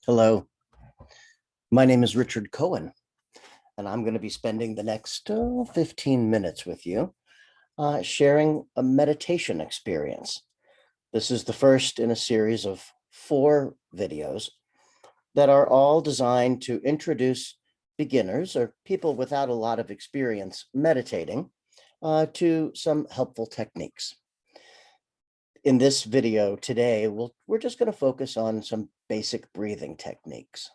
Hello, my name is Richard Cohen, and I'm going to be spending the next 15 minutes with you sharing a meditation experience. This is the first in a series of 4 videos that are all designed to introduce beginners or people without a lot of experience meditating to some helpful techniques. In this video today, we're just going to focus on some basic breathing techniques.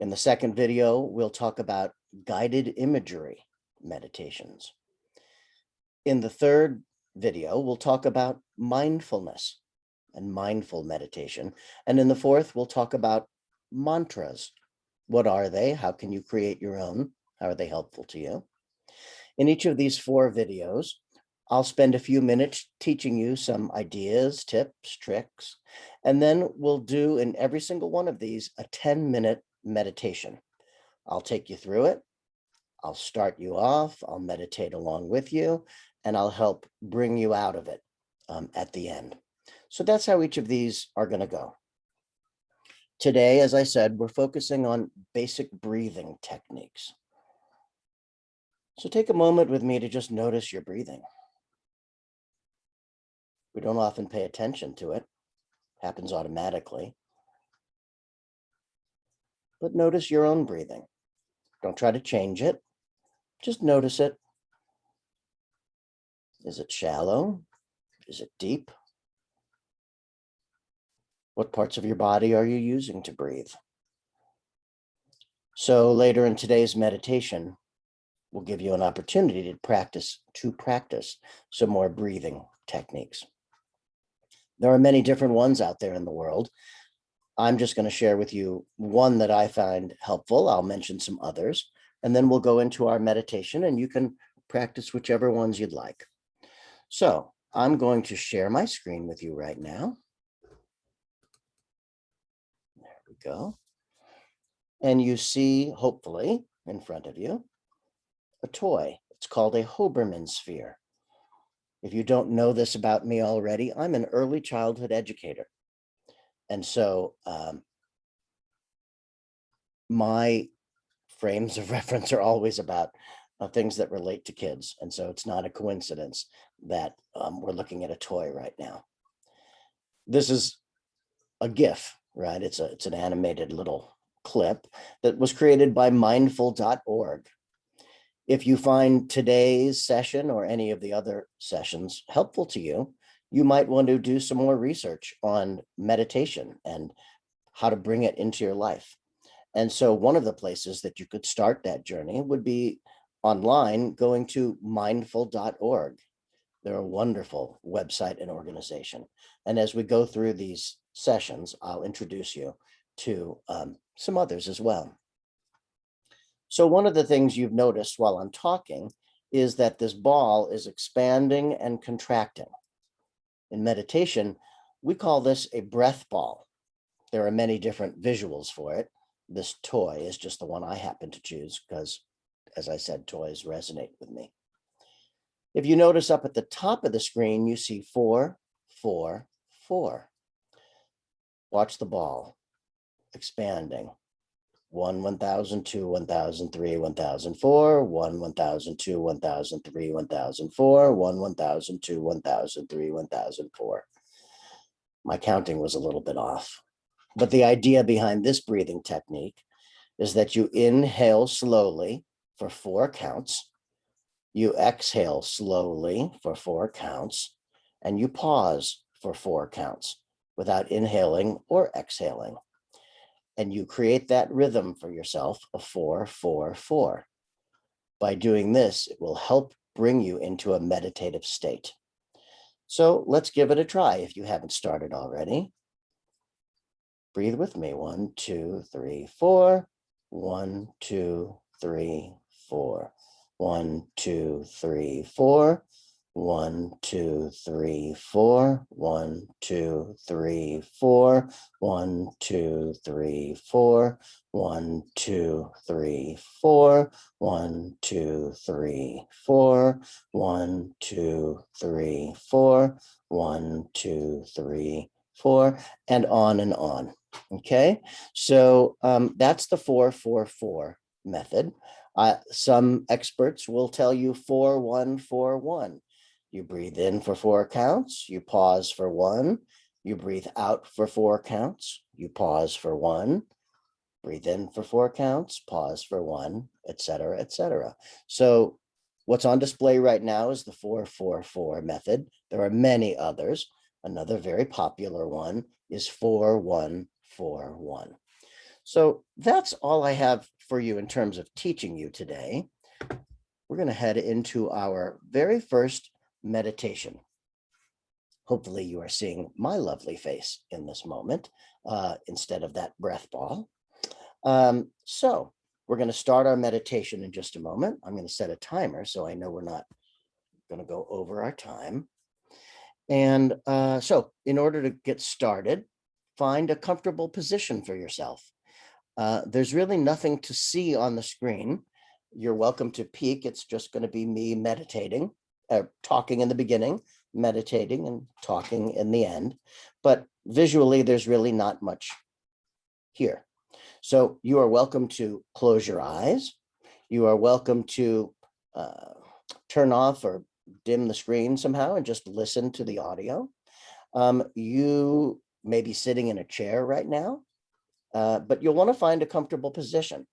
In the second video, we'll talk about guided imagery meditations. In the third video, we'll talk about mindfulness and mindful meditation. And in the fourth, we'll talk about mantras. What are they? How can you create your own? How are they helpful to you? In each of these 4 videos, I'll spend a few minutes teaching you some ideas, tips, tricks, and then we'll do in every single one of these a 10-minute meditation. I'll take you through it. I'll start you off. I'll meditate along with you, and I'll help bring you out of it at the end. So that's how each of these are going to go. Today, as I said, we're focusing on basic breathing techniques. So take a moment with me to just notice your breathing. We don't often pay attention to it. It happens automatically. But notice your own breathing. Don't try to change it. Just notice it. Is it shallow? Is it deep? What parts of your body are you using to breathe? So later in today's meditation, we'll give you an opportunity to practice some more breathing techniques. There are many different ones out there in the world. I'm just going to share with you one that I find helpful. I'll mention some others, and then we'll go into our meditation and you can practice whichever ones you'd like. So I'm going to share my screen with you right now. There we go. And you see, hopefully, in front of you, a toy. It's called a Hoberman sphere. If you don't know this about me already, I'm an early childhood educator. And so my frames of reference are always about things that relate to kids. And so it's not a coincidence that we're looking at a toy right now. This is a GIF, right? It's an animated little clip that was created by mindful.org. If you find today's session or any of the other sessions helpful to you, you might want to do some more research on meditation and how to bring it into your life. And so one of the places that you could start that journey would be online, going to mindful.org. They're a wonderful website and organization. And as we go through these sessions, I'll introduce you to some others as well. So one of the things you've noticed while I'm talking is that this ball is expanding and contracting. In meditation, we call this a breath ball. There are many different visuals for it. This toy is just the one I happen to choose because, as I said, toys resonate with me. If you notice up at the top of the screen, you see 4, 4, 4. Watch the ball expanding. 1, 1000, 2, 1000, 3, 1004, 1, 1000, 2, 1003, 1004, 1, 1000, 2, 1003, 1004. My counting was a little bit off. But the idea behind this breathing technique is that you inhale slowly for 4 counts, you exhale slowly for 4 counts, and you pause for 4 counts without inhaling or exhaling. And you create that rhythm for yourself of 4, 4, 4. By doing this, it will help bring you into a meditative state. So let's give it a try if you haven't started already. Breathe with me. 1, 2, 3, 4. 1, 2, 3, 4. 1, 2, 3, 4. 1, 2, 3, 4. 1, 2, 3, 4. 1, 2, 3, 4. 1, 2, 3, 4. 1, 2, 3, 4. 1, 2, 3, 4. 1, 2, 3, 4, and on and on. Okay, so that's the 4-4-4 method. Some experts will tell you 4-1-4-1. You breathe in for 4 counts, you pause for 1, you breathe out for 4 counts, you pause for 1, breathe in for 4 counts, pause for 1, etc., etc. So what's on display right now is the 4-4-4 method. There are many others. Another very popular one is 4-1-4-1. So that's all I have for you in terms of teaching you today. We're going to head into our very first meditation. Hopefully you are seeing my lovely face in this moment instead of that breath ball. So we're going to start our meditation in just a moment. I'm going to set a timer so I know we're not going to go over our time. And so in order to get started, find a comfortable position for yourself. There's really nothing to see on the screen. You're welcome to peek. It's just going to be me meditating, talking in the beginning, meditating and talking in the end. But visually, there's really not much here. So you are welcome to close your eyes. You are welcome to turn off or dim the screen somehow and just listen to the audio. You may be sitting in a chair right now, but you'll want to find a comfortable position.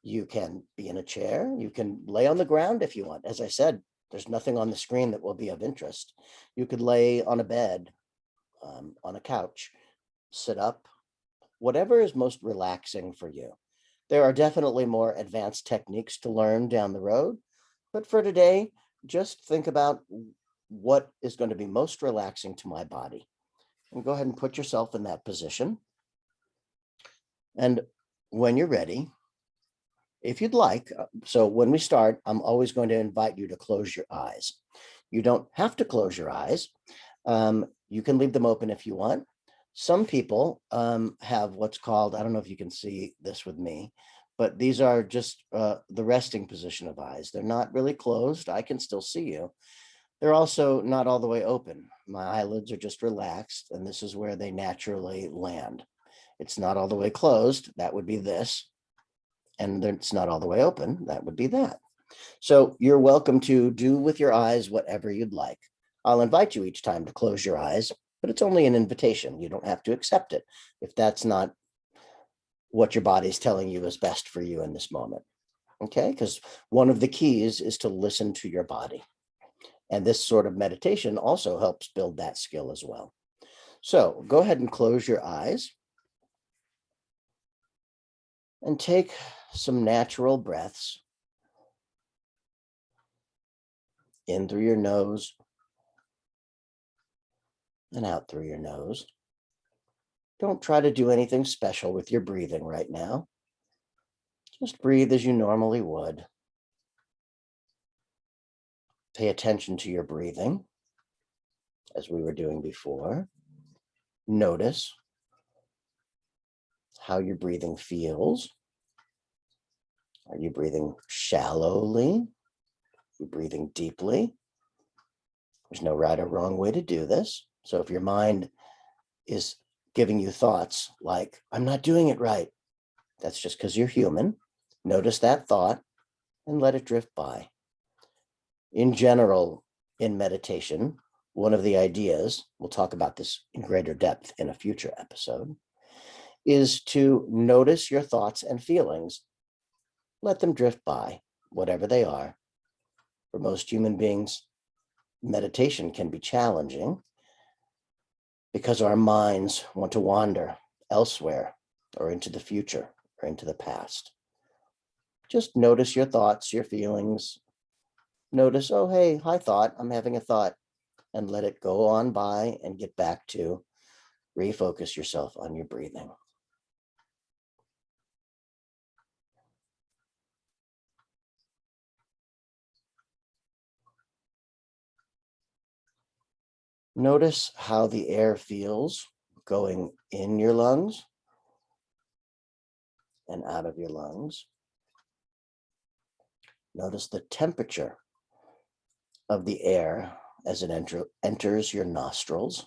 You can be in a chair. You can lay on the ground if you want. As I said, there's nothing on the screen that will be of interest. You could lay on a bed, on a couch, sit up, whatever is most relaxing for you. There are definitely more advanced techniques to learn down the road, but for today, just think about what is going to be most relaxing to my body. And go ahead and put yourself in that position. And when you're ready, if you'd like, so when we start, I'm always going to invite you to close your eyes. You don't have to close your eyes. You can leave them open if you want. Some people have what's called, I don't know if you can see this with me, but these are just the resting position of eyes. They're not really closed. I can still see you. They're also not all the way open. My eyelids are just relaxed, and this is where they naturally land. It's not all the way closed. That would be this. And it's not all the way open. That would be that. So you're welcome to do with your eyes whatever you'd like. I'll invite you each time to close your eyes, but it's only an invitation. You don't have to accept it if that's not what your body's telling you is best for you in this moment. Okay, because one of the keys is to listen to your body. And this sort of meditation also helps build that skill as well. So go ahead and close your eyes and take some natural breaths in through your nose and out through your nose. Don't try to do anything special with your breathing right now. Just breathe as you normally would. Pay attention to your breathing, as we were doing before. Notice how your breathing feels. Are you breathing shallowly? Are you breathing deeply? There's no right or wrong way to do this. So if your mind is giving you thoughts like, I'm not doing it right, that's just because you're human. Notice that thought and let it drift by. In general, in meditation, one of the ideas, we'll talk about this in greater depth in a future episode, is to notice your thoughts and feelings. Let them drift by, whatever they are. For most human beings, meditation can be challenging because our minds want to wander elsewhere or into the future or into the past. Just notice your thoughts, your feelings. Notice, oh, hey, hi, thought, I'm having a thought, and let it go on by and get back to refocus yourself on your breathing. Notice how the air feels going in your lungs and out of your lungs. Notice the temperature of the air as it enters your nostrils.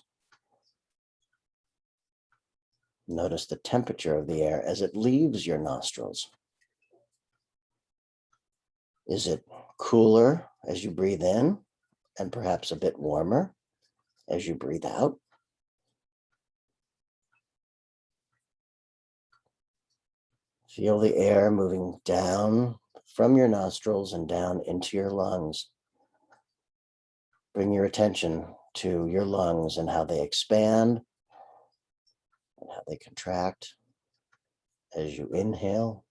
Notice the temperature of the air as it leaves your nostrils. Is it cooler as you breathe in and perhaps a bit warmer as you breathe out? Feel the air moving down from your nostrils and down into your lungs. Bring your attention to your lungs and how they expand and how they contract as you inhale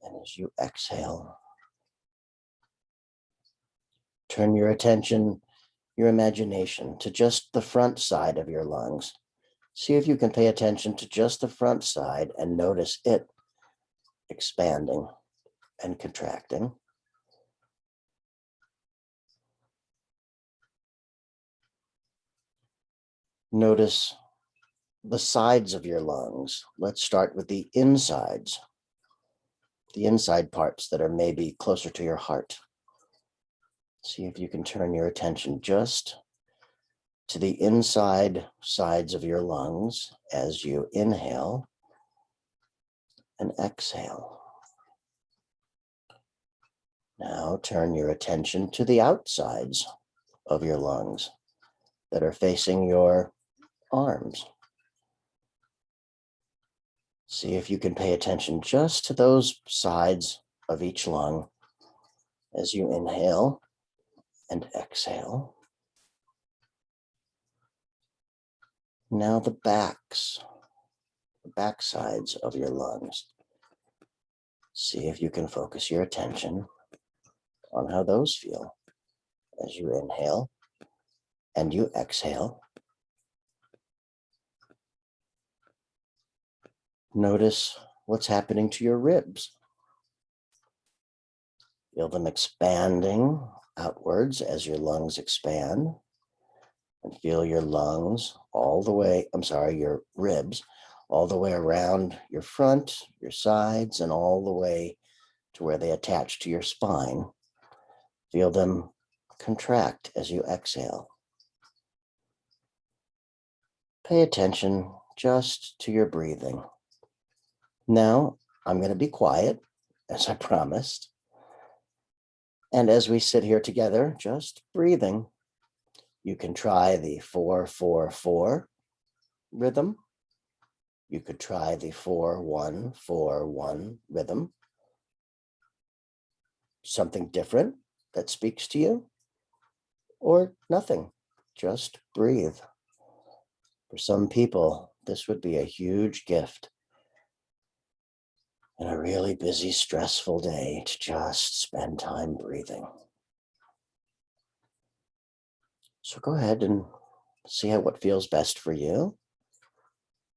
and as you exhale. Turn your attention, your imagination, to just the front side of your lungs. See if you can pay attention to just the front side and notice it expanding and contracting. Notice the sides of your lungs. Let's start with the insides, the inside parts that are maybe closer to your heart. See if you can turn your attention just to the inside sides of your lungs as you inhale and exhale. Now turn your attention to the outsides of your lungs that are facing your arms. See if you can pay attention just to those sides of each lung as you inhale and exhale. Now the back sides of your lungs. See if you can focus your attention on how those feel as you inhale and you exhale. Notice what's happening to your ribs. Feel them expanding outwards as your lungs expand. And feel your lungs your ribs all the way around your front, your sides, and all the way to where they attach to your spine. Feel them contract as you exhale. Pay attention just to your breathing. Now, I'm going to be quiet, as I promised. And as we sit here together, just breathing, you can try the 4-4-4 rhythm. You could try the 4-1-4-1 rhythm. Something different that speaks to you, or nothing. Just breathe. For some people, this would be a huge gift in a really busy, stressful day to just spend time breathing. So go ahead and see what feels best for you.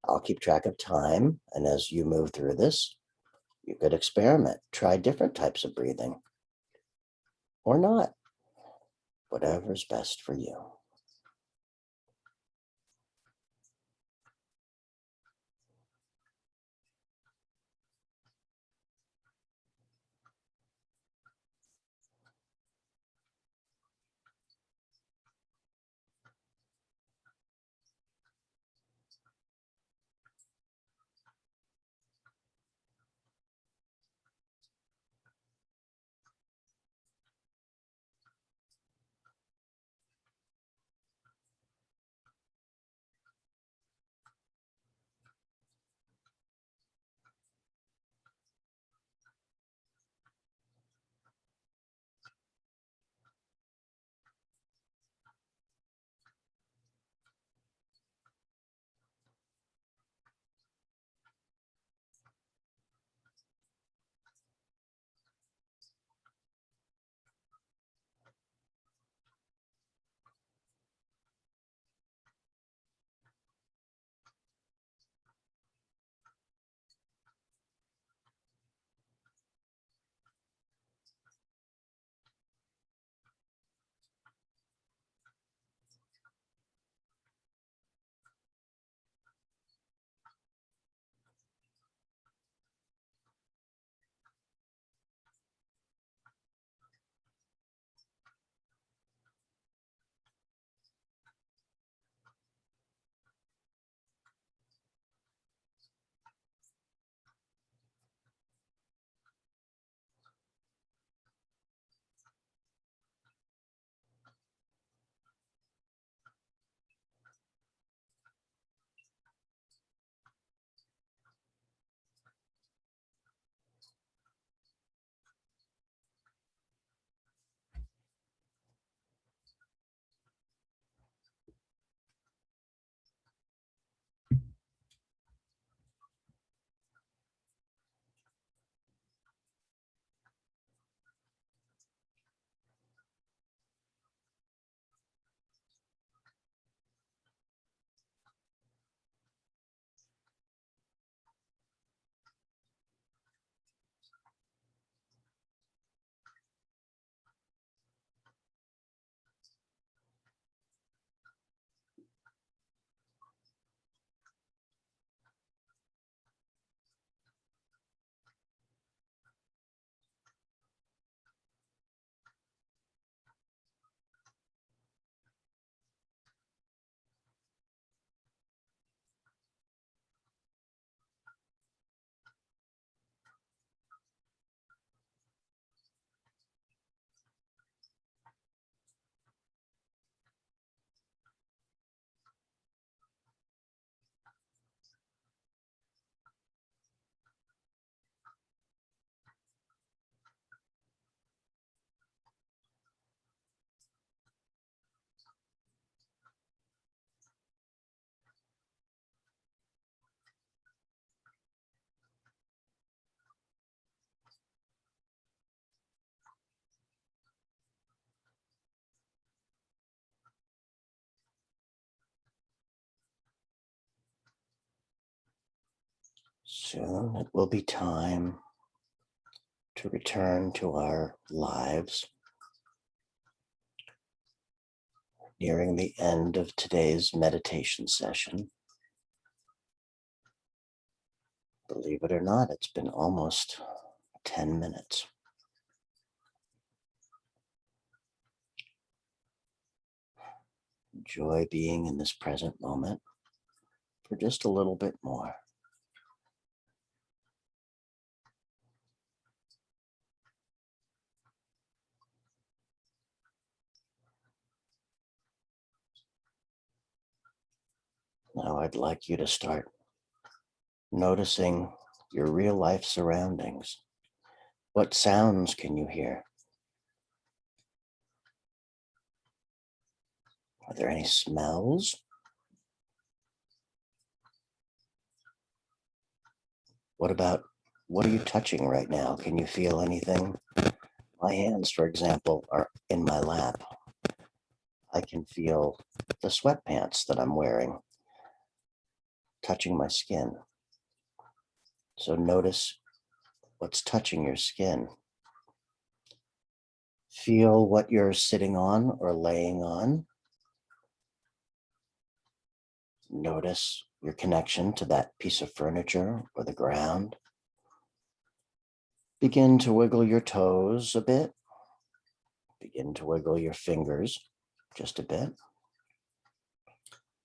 I'll keep track of time, and as you move through this, you could experiment, try different types of breathing, or not, whatever's best for you. Soon it will be time to return to our lives. Nearing the end of today's meditation session. Believe it or not, it's been almost 10 minutes. Enjoy being in this present moment for just a little bit more. Now I'd like you to start noticing your real life surroundings. What sounds can you hear? Are there any smells? What are you touching right now? Can you feel anything? My hands, for example, are in my lap. I can feel the sweatpants that I'm wearing touching my skin. So notice what's touching your skin. Feel what you're sitting on or laying on. Notice your connection to that piece of furniture or the ground. Begin to wiggle your toes a bit. Begin to wiggle your fingers just a bit.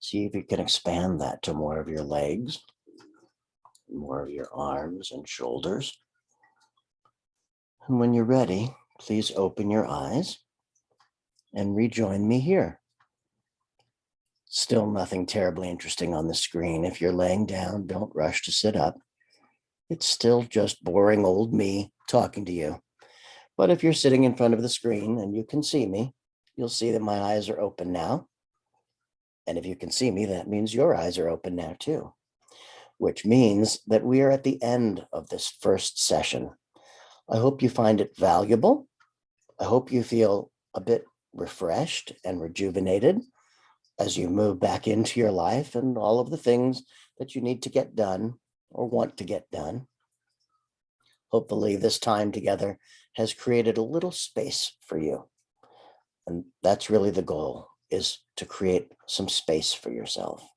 See if you can expand that to more of your legs, more of your arms and shoulders. And when you're ready, please open your eyes and rejoin me here. Still nothing terribly interesting on the screen. If you're laying down, don't rush to sit up. It's still just boring old me talking to you. But if you're sitting in front of the screen and you can see me, you'll see that my eyes are open now. And if you can see me, that means your eyes are open now too, which means that we are at the end of this first session. I hope you find it valuable. I hope you feel a bit refreshed and rejuvenated as you move back into your life and all of the things that you need to get done or want to get done. Hopefully this time together has created a little space for you. And that's really the goal, is to create some space for yourself.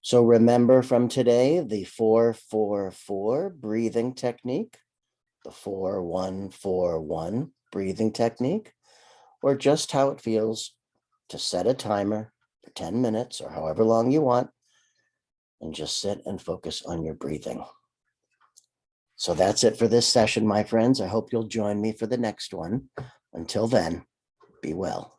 So remember from today, the 4-4-4 breathing technique, the 4-1-4-1 breathing technique, or just how it feels to set a timer for 10 minutes or however long you want, and just sit and focus on your breathing. So that's it for this session, my friends. I hope you'll join me for the next one. Until then, be well.